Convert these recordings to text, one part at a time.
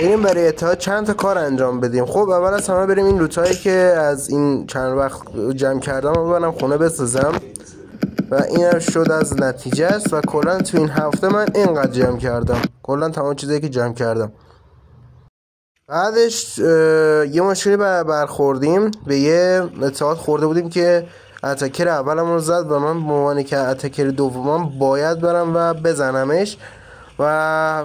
بریم برای اتحاد چند تا کار انجام بدیم. خب اول از همه بریم این لوتایی که از این چند وقت جمع کردم رو ببرم خونه بسازم و اینم شد از نتیجه است. و کلا تو این هفته من اینقدر جمع کردم، کلا تمام چیزایی که جمع کردم. بعدش یه مشکلی برخوردیم، به یه اتحاد خورده بودیم که اتکر اولمون رو زد و من به عنوان که اتکر دومم باید برم و بزنمش. و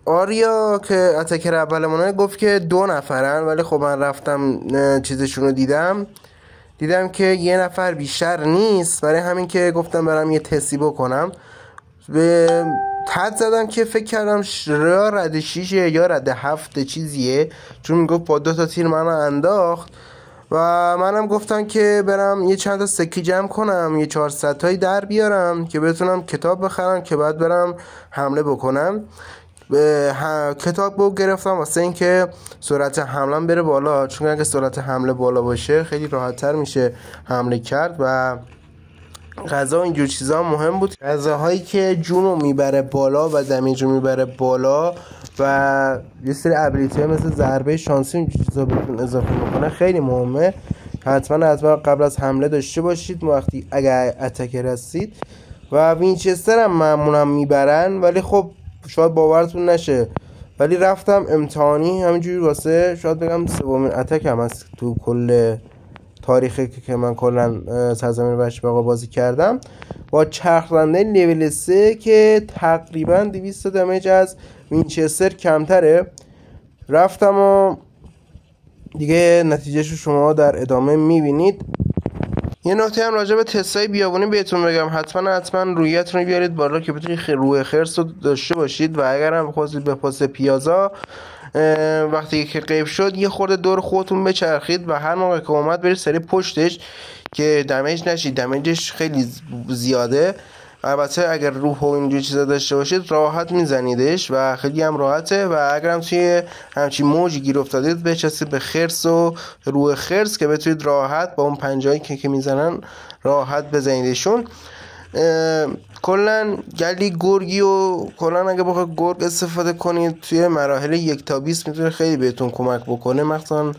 آریا که اتکر اولمونه گفت که 2 نفرن، ولی خب من رفتم چیزشون رو دیدم که یه نفر بیشتر نیست، برای همین که گفتم برم یه تستی بکنم. به حد زدم که فکر کردم یا رد 6 یا رد 7 چیزیه، چون میگفت با 2 تا تیر منو انداخت. و منم گفتم که برم یه چند تا سکه جمع کنم، یه 400 تایی در بیارم که بتونم کتاب بخرم که بعد برم حمله بکنم. کتاب رو گرفتم واسه این که سرعت حملم بره بالا، چون اگه سرعت حمله بالا باشه خیلی راحت تر میشه حمله کرد. و غذا و اینجور چیزا مهم بود، غذاهایی که جون رو میبره بالا و دمیج رو میبره بالا و یه سری ابیلیتی مثل ضربه شانسی اینجور چیزا بهتون اضافه میکنه خیلی مهمه. حتما قبل از حمله داشته باشید وقتی اگر اتکر هستید. و وینچستر هم معمولا میبرن، ولی خب شاید باورتون نشه، ولی رفتم امتحانی همینجوری واسه شاید بگم 3مین اتک هم هست تو کل تاریخی که من کلا سرزمین وحش بقا بازی کردم، با چرخنده لول 3 که تقریبا 200 دمیج از وینچستر کمتره. رفتم و دیگه نتیجهشو شما در ادامه میبینید. یه نکته هم راجع به تستای بیابونی بهتون بگم، حتما رویتون رو بیارید بالا که بتونید روی خرس رو داشته باشید. و اگر هم خواستید به پاس پیازا وقتی که غیب شد یه خورده دور خودتون بچرخید و هر موقع که اومد برید سری پشتش که دمیج نشید، دمیجش خیلی زیاده. البته اگر روح و اینجور چیزا داشته باشید راحت میزنیدش و خیلی هم راحته. و اگر هم توی همچین موجی گیر افتادید بچسبید به خرس و روح خرس که بتونید راحت با اون پنجایی که میزنن راحت بزنیدشون. کلا گلی گرگی و کلا اگه بخواید گرگ استفاده کنید توی مراحل 1 تا 20 میتونه خیلی بهتون کمک بکنه، مخصوصا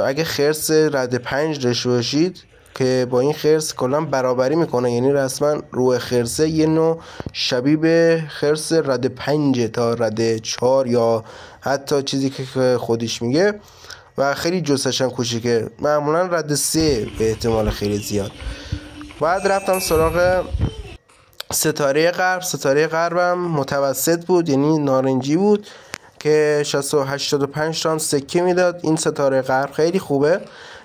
اگه خرس رد 5 داشته باشید که با این خرس کلا برابری میکنه. یعنی رسما روح خرسه یه نوع شبیه به خرس رد 5 تا رد 4 یا حتی چیزی که خودش میگه، و خیلی جثه‌ش هم کوچیکه، معمولا رد 3 به احتمال خیلی زیاد. بعد رفتم سراغ ستاره غرب. ستاره غربم متوسط بود، یعنی نارنجی بود که 85 تا سکه میداد. این ستاره غرب خیلی خوبه.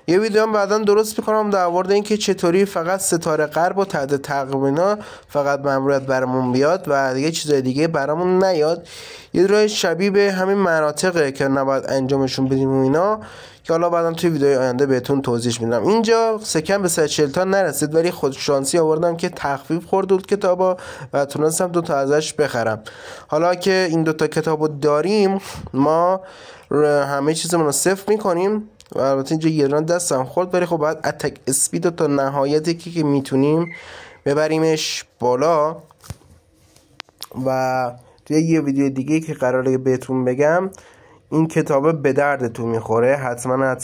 یه ویدیو هم بعدا درست میکنم در مورد اینکه چطوری فقط ستاره غرب و تحت تقوینا فقط ماموریت برامون بیاد و دیگه چیزای دیگه برامون نیاد. یه راه شبیه به همین مناطقه که نباید انجامشون بدیم و اینا، که حالا بعدا توی ویدیوی آینده بهتون توضیح میدم. اینجا سکم به 140 تا نرسید، ولی خود شانسی آوردم که تخفیف خورد کتابا و تونستم 2 تا ازش بخرم. حالا که این 2 تا کتابو داریم ما همه چیزمون رو صفر میکنیم و البته اینجا یه ران دستم خورد، ولی خب باید اتک اسپید تا نهایتی که میتونیم ببریمش بالا. و توی یه ویدیو دیگه که قراره بهتون بگم این کتابه به دردتون میخوره، حتما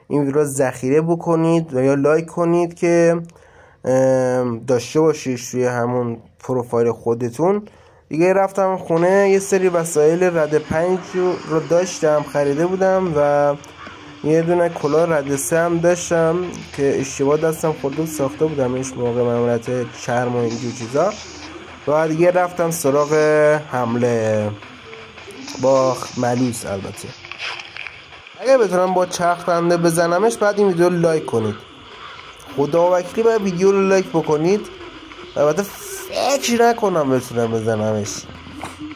این ویدیو رو ذخیره بکنید و یا لایک کنید که داشته باشید توی همون پروفایل خودتون. دیگه رفتم خونه یه سری وسایل رد 5 رو داشتم خریده بودم و یه دونه کلاه رد 3 هم داشتم که اشتباه دستم خورده ساخته بودمش موقع ماموریت چرم و اینجور چیزا. و دیگه رفتم سراغ حمله با ملوس. البته اگر بتونم با چرخ رنده بزنمش بعد این ویدیو رو لایک کنید، خدا وکیلی باید ویدیو رو لایک بکنید. البته فکر نکنم بتونم بزنمش.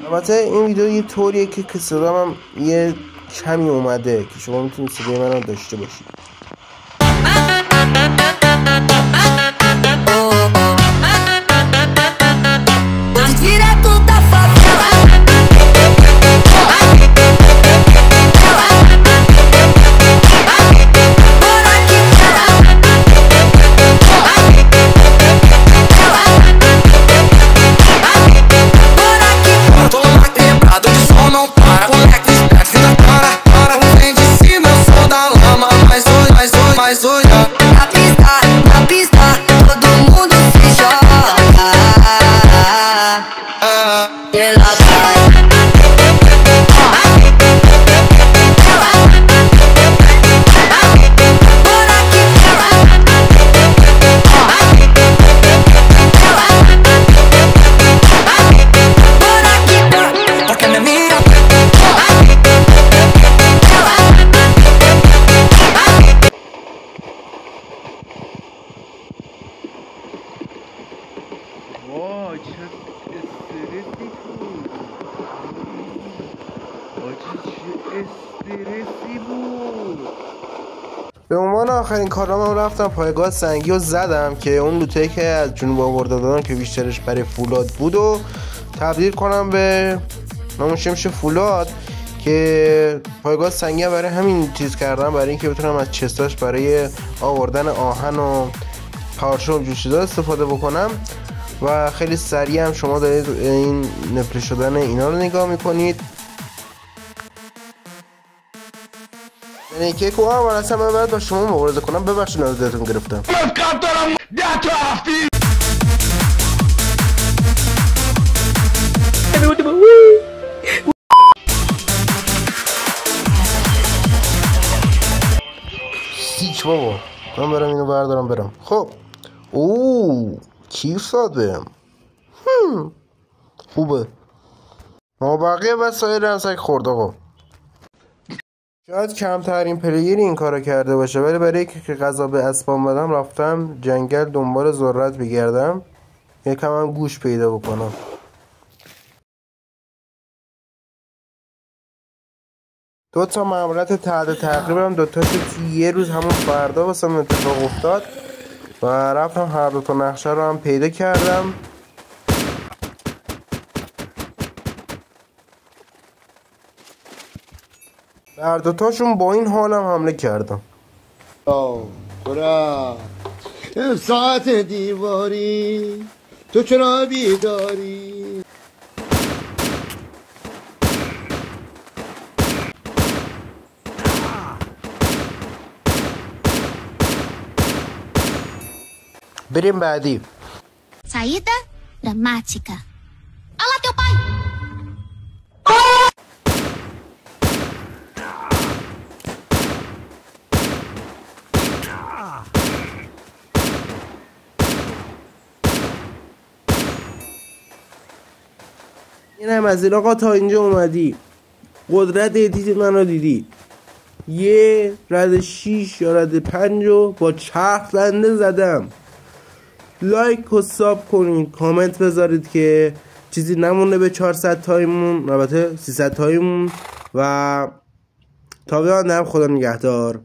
البته این ویدیو یه طوریه که صدام هم یه کمی اومده که شما میتونید صدای من رو داشته باشید. وای چه استرسی بود آجی، چه استرسی بود. به عنوان آخرین کارام رفتم پایگاه سنگی رو زدم که اون لوته‌ای که از جنوب آورده دادن که بیشترش برای فولاد بود و تبدیل کنم به ناموشمش فولاد، که پایگاه سنگی برای همین چیز کردم، برای اینکه بتونم از چستاش برای آوردن آهن و پارچه و جوشیدار استفاده بکنم. و خیلی سریع هم شما دارید این نفله شدن اینا رو نگاه میکنید. یعنی که کو اول اصلا من باید با شما مبارزه کنم. ببخشید نظرتون گرفتم. سیچ بابا، من برم اینو بردارم برم. خب اوه کیف داد بهم. خوبه. ما بقیه وسایل هم سگ خورد آقا. شاید کمترین پلیری این کارو کرده باشه، ولی برای که غذا به اسبام بدم رفتم جنگل دنبال ذرت بگردم، یکم هم گوش پیدا بکنم. دو تا ماموریت تحت تعقیبم، دو تا یه روز همون فردا واسم اتفاق افتاد و رفتم هر دو تا نقشه رو هم پیدا کردم. هر دوتاشون با این حالم حمله کردم. برا ساعت دیواری تو چرا بیداری؟ بریم بعدی. Saída dramática. Alá teu pai! این هم از این آقا تا اینجا اومدی، قدرت ادیت من رو دیدی، یه رد 6 یا رد 5 رو با چرخ زنده زدم. لایک و ساب کنید، کامنت بذارید که چیزی نمونه به 400 تایمون، البته 300 تایمون. و تا بیان خدا نگهدار.